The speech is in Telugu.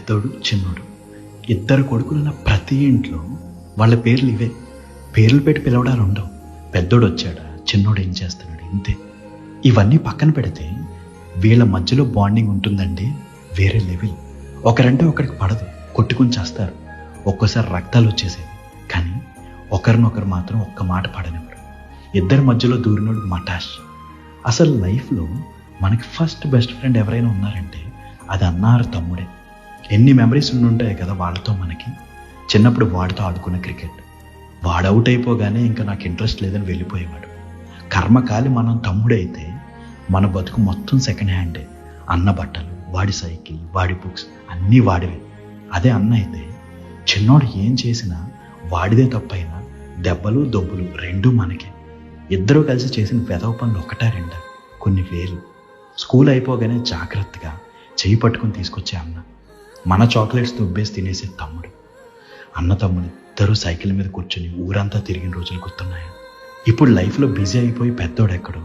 పెద్దోడు చిన్నోడు ఇద్దరు కొడుకులున్న ప్రతి ఇంట్లో వాళ్ళ పేర్లు ఇవే. పేర్లు పెట్టి పిలవడాలు ఉండవు. పెద్దోడు వచ్చాడా, చిన్నోడు ఏం చేస్తున్నాడు, ఇంతే. ఇవన్నీ పక్కన పెడితే వీళ్ళ మధ్యలో బాండింగ్ ఉంటుందండి వేరే లెవెల్. ఒకరంటే ఒకరికి పడదు, కొట్టుకుని చేస్తారు, ఒక్కోసారి రక్తాలు వచ్చేసేవి. కానీ ఒకరినొకరు మాత్రం ఒక్క మాట పడనివ్వరు. ఇద్దరి మధ్యలో దూరినోడు మటాష్. అసలు లైఫ్లో మనకి ఫస్ట్ బెస్ట్ ఫ్రెండ్ ఎవరైనా ఉన్నారంటే అది అన్నారు తమ్ముడే. ఎన్ని మెమరీస్ ఉండుంటాయి కదా వాళ్ళతో మనకి. చిన్నప్పుడు వాడితో ఆడుకున్న క్రికెట్, వాడు అవుట్ అయిపోగానే ఇంకా నాకు ఇంట్రెస్ట్ లేదని వెళ్ళిపోయేవాడు. కర్మకాలి మనం తమ్ముడైతే మన బతుకు మొత్తం సెకండ్ హ్యాండే. అన్న బట్టలు, వాడి సైకిల్, వాడి బుక్స్ అన్నీ వాడివే. అదే అన్న అయితే చిన్నోడు ఏం చేసినా వాడిదే తప్పైనా దెబ్బలు దొబ్బులు రెండూ మనకే. ఇద్దరూ కలిసి చేసిన వెధవ పనులు ఒకటా రెండా, కొన్ని వేలు. స్కూల్ అయిపోగానే జాగ్రత్తగా చేయి పట్టుకొని తీసుకొచ్చే అన్న, మన చాక్లెట్స్ దుబ్బేసి తినేసే తమ్ముడు. అన్న తమ్ముడు ఇద్దరు సైకిల్ మీద కూర్చొని ఊరంతా తిరిగిన రోజులు గుర్తున్నాయి. ఇప్పుడు లైఫ్లో బిజీ అయిపోయి పెద్దోడెక్కడో,